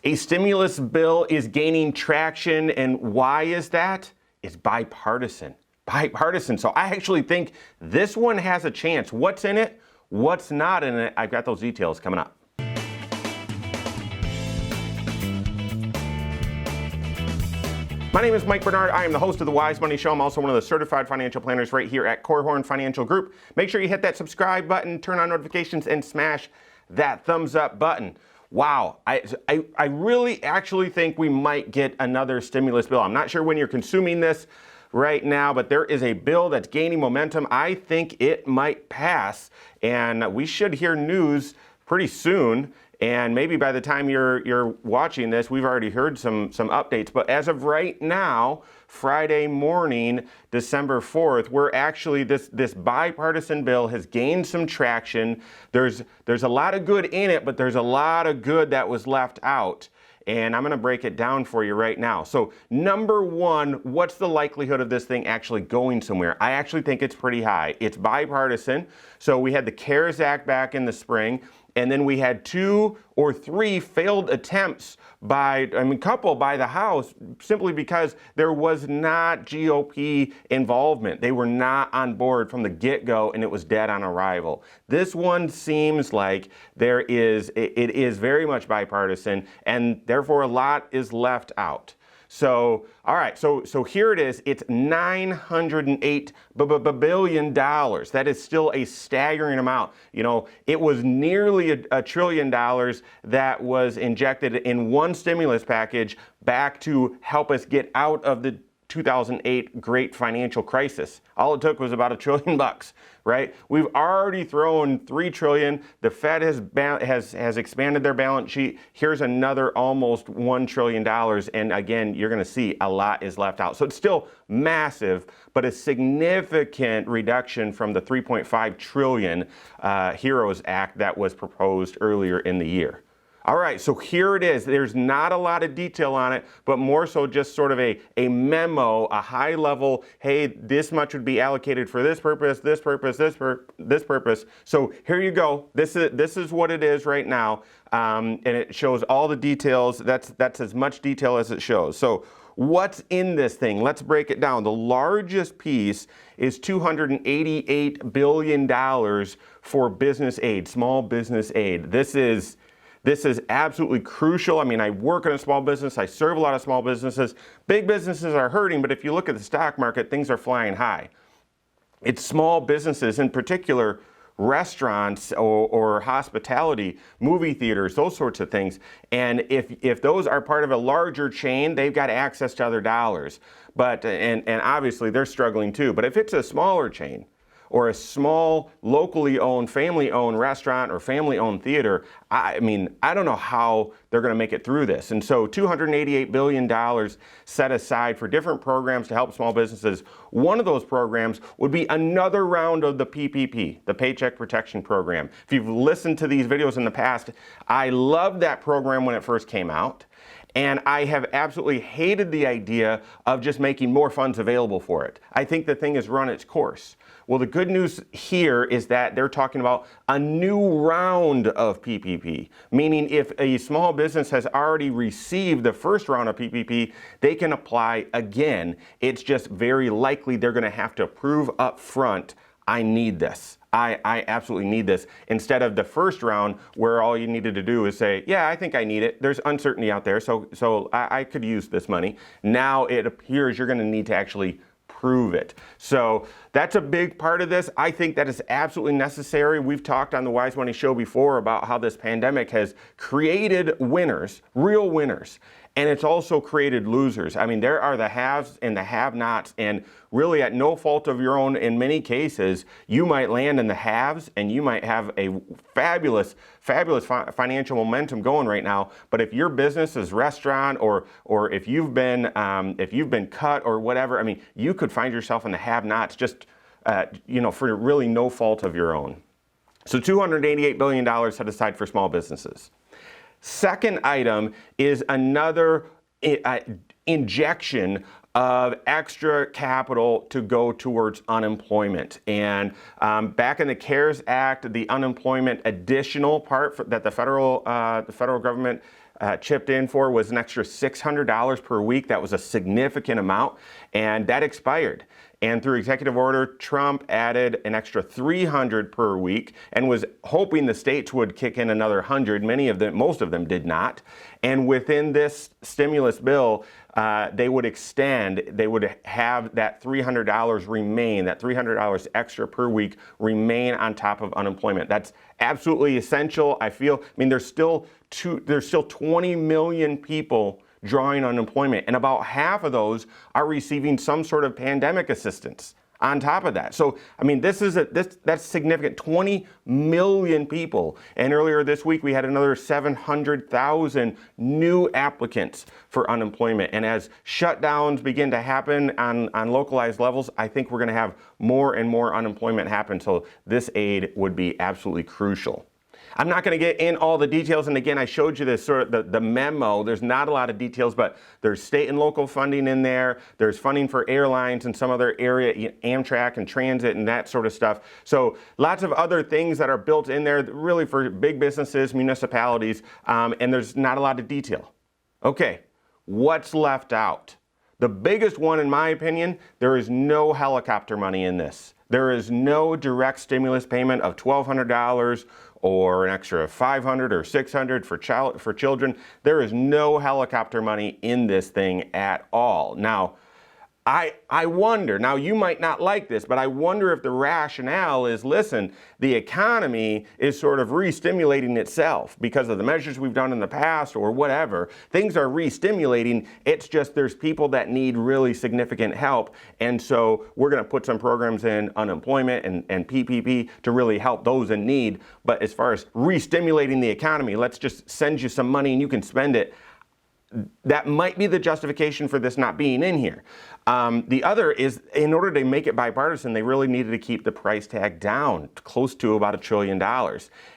A stimulus bill is gaining traction, and why is that? It's bipartisan. Bipartisan. So I actually think this one has a chance. What's in it? What's not in it? I've got those details coming up. My name is Mike Bernard. I am the host of the Wise Money Show. I'm also one of the certified financial planners right here at Korhorn Financial Group. Make sure you hit that subscribe button, turn on notifications, and smash that thumbs up button. Wow, I really actually think we might get another stimulus bill. I'm not sure when you're consuming this right now, but there is a bill that's gaining momentum. I think it might pass, and we should hear news pretty soon. And maybe by the time you're watching this, we've already heard some updates. But as of right now, Friday morning, December 4th, we're actually, this bipartisan bill has gained some traction. There's a lot of good in it, but there's a lot of good that was left out. And I'm going to break it down for you right now. So number one, what's the likelihood of this thing actually going somewhere? I actually think it's pretty high. It's bipartisan. So we had the CARES Act back in the spring. And then we had 2 or 3 failed attempts by the House, simply because there was not GOP involvement. They were not on board from the get-go, and it was dead on arrival. This one seems like it is very much bipartisan, and therefore a lot is left out. So, all right, so here it is. It's $908 billion. That is still a staggering amount. You know, it was nearly a trillion dollars that was injected in one stimulus package back to help us get out of the 2008 great financial crisis. All it took was about $1 trillion, right? We've already thrown $3 trillion. The Fed has expanded their balance sheet. Here's another almost $1 trillion. And again, you're going to see a lot is left out. So it's still massive, but a significant reduction from the $3.5 trillion HEROES Act that was proposed earlier in the year. All right, so here it is. There's not a lot of detail on it, but more so just sort of a memo, a high level, hey, this much would be allocated for this purpose, this purpose, this purpose. So here you go. This is what it is right now, and it shows all the details. That's as much detail as it shows. So what's in this thing? Let's break it down. The largest piece is $288 billion for business aid, small business aid. This is absolutely crucial. I mean, I work in a small business. I serve a lot of small businesses. Big businesses are hurting, but if you look at the stock market, things are flying high. It's small businesses, in particular, restaurants or hospitality, movie theaters, those sorts of things. And if those are part of a larger chain, they've got access to other dollars. But and obviously they're struggling too. But if it's a smaller chain, or a small, locally owned, family-owned restaurant or family-owned theater, I mean, I don't know how they're going to make it through this. And so $288 billion set aside for different programs to help small businesses. One of those programs would be another round of the PPP, the Paycheck Protection Program. If you've listened to these videos in the past, I loved that program when it first came out. And I have absolutely hated the idea of just making more funds available for it. I think the thing has run its course. Well, the good news here is that they're talking about a new round of PPP, meaning if a small business has already received the first round of PPP, they can apply again. It's just very likely they're going to have to prove up front, I need this. I absolutely need this, instead of the first round where all you needed to do is say, yeah, I think I need it. There's uncertainty out there, so I could use this money. Now it appears you're going to need to actually prove it. So that's a big part of this. I think that is absolutely necessary. We've talked on the Wise Money Show before about how this pandemic has created winners, real winners, and it's also created losers. I mean, there are the haves and the have-nots, and really at no fault of your own, in many cases, you might land in the haves and you might have a fabulous financial momentum going right now. But if your business is restaurant or if you've been cut or whatever, I mean, you could find yourself in the have-nots just for really no fault of your own. So $288 billion set aside for small businesses. Second item is another injection of extra capital to go towards unemployment. And back in the CARES Act, the unemployment additional part that the federal government chipped in for was an extra $600 per week. That was a significant amount, and that expired. And through executive order, Trump added an extra $300 per week and was hoping the states would kick in another $100. Most of them did not. And within this stimulus bill, they would have that $300 remain, that $300 extra per week remain on top of unemployment. That's absolutely essential. I mean, there's still 20 million people drawing unemployment, and about half of those are receiving some sort of pandemic assistance on top of that. So, I mean, that's significant. 20 million people. And earlier this week, we had another 700,000 new applicants for unemployment. And as shutdowns begin to happen on localized levels, I think we're going to have more and more unemployment happen. So this aid would be absolutely crucial. I'm not going to get in all the details, and again, I showed you this sort of the memo. There's not a lot of details, but there's state and local funding in there. There's funding for airlines and some other area, Amtrak and transit and that sort of stuff. So lots of other things that are built in there really for big businesses, municipalities, and there's not a lot of detail. Okay, what's left out? The biggest one, in my opinion, there is no helicopter money in this. There is no direct stimulus payment of $1,200 or an extra $500 or $600 for children. There is no helicopter money in this thing at all. Now, I wonder, now you might not like this, but I wonder if the rationale is, listen, the economy is sort of re-stimulating itself because of the measures we've done in the past or whatever. Things are re-stimulating. It's just there's people that need really significant help. And so we're going to put some programs in unemployment and PPP to really help those in need. But as far as re-stimulating the economy, let's just send you some money and you can spend it. That might be the justification for this not being in here. The other is, in order to make it bipartisan, they really needed to keep the price tag down, close to about $1 trillion.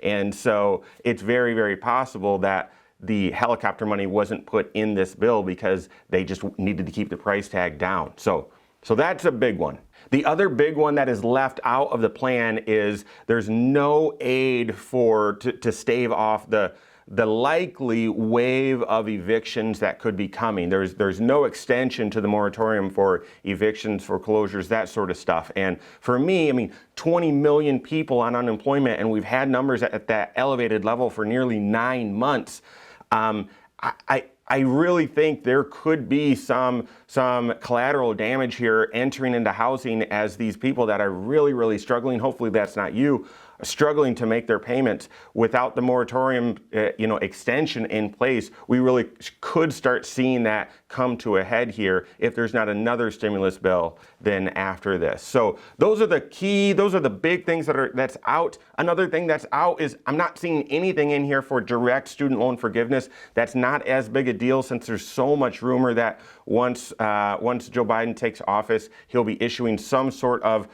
And so it's very, very possible that the helicopter money wasn't put in this bill because they just needed to keep the price tag down. So that's a big one. The other big one that is left out of the plan is there's no aid to stave off the likely wave of evictions that could be coming. There's no extension to the moratorium for evictions, foreclosures, that sort of stuff. And for me, I mean, 20 million people on unemployment, and we've had numbers at that elevated level for nearly 9 months. I really think there could be some collateral damage here entering into housing as these people that are really, really struggling, hopefully that's not you, struggling to make their payments. Without the moratorium extension in place, we really could start seeing that come to a head here if there's not another stimulus bill then after this. So those are the big things that's out. Another thing that's out is I'm not seeing anything in here for direct student loan forgiveness. That's not as big a deal since there's so much rumor that once Joe Biden takes office, he'll be issuing some sort of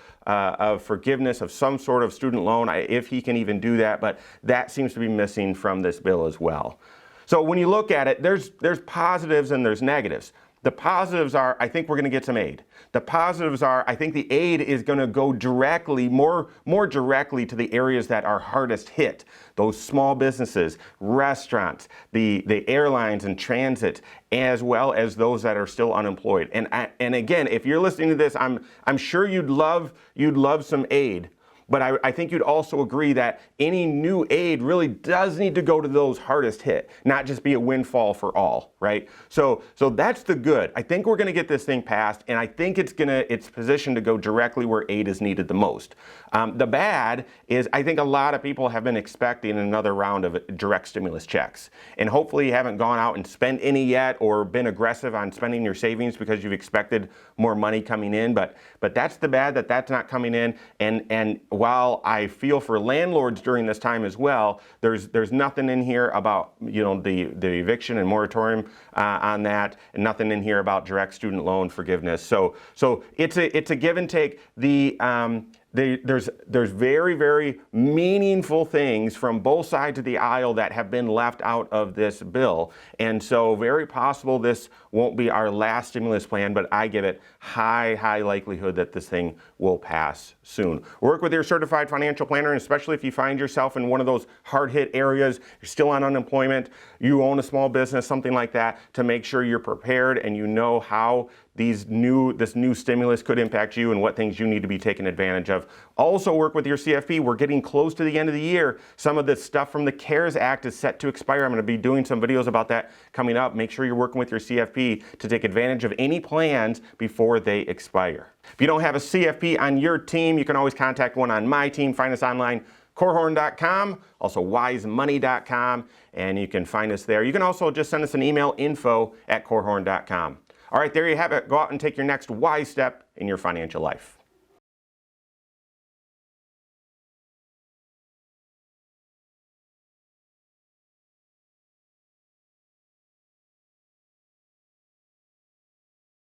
forgiveness of some sort of student loan, if he can even do that, but that seems to be missing from this bill as well. So when you look at it, there's positives and there's negatives. The positives are, I think we're going to get some aid. The positives are, I think the aid is going to go directly, more directly to the areas that are hardest hit. Those small businesses, restaurants, the airlines and transit, as well as those that are still unemployed. And again, if you're listening to this, I'm sure you'd love some aid. But I think you'd also agree that any new aid really does need to go to those hardest hit, not just be a windfall for all, right? So that's the good. I think we're going to get this thing passed, and I think it's positioned to go directly where aid is needed the most. The bad is I think a lot of people have been expecting another round of direct stimulus checks, and hopefully you haven't gone out and spent any yet or been aggressive on spending your savings because you've expected more money coming in. But that's the bad, that's not coming in, and while I feel for landlords during this time as well, there's nothing in here about the eviction and moratorium on that, and nothing in here about direct student loan forgiveness. So it's a give and take. there's very, very meaningful things from both sides of the aisle that have been left out of this bill. And so very possible this won't be our last stimulus plan, but I give it high likelihood that this thing will pass soon. Work with your certified financial planner, and especially if you find yourself in one of those hard-hit areas, you're still on unemployment, you own a small business, something like that, to make sure you're prepared and you know how this new stimulus could impact you and what things you need to be taking advantage of. Also work with your CFP. We're getting close to the end of the year. Some of this stuff from the CARES Act is set to expire. I'm going to be doing some videos about that coming up. Make sure you're working with your CFP to take advantage of any plans before they expire. If you don't have a CFP on your team, you can always contact one on my team. Find us online, corehorn.com, also wisemoney.com, and you can find us there. You can also just send us an email, info@corehorn.com. All right, there you have it. Go out and take your next wise step in your financial life.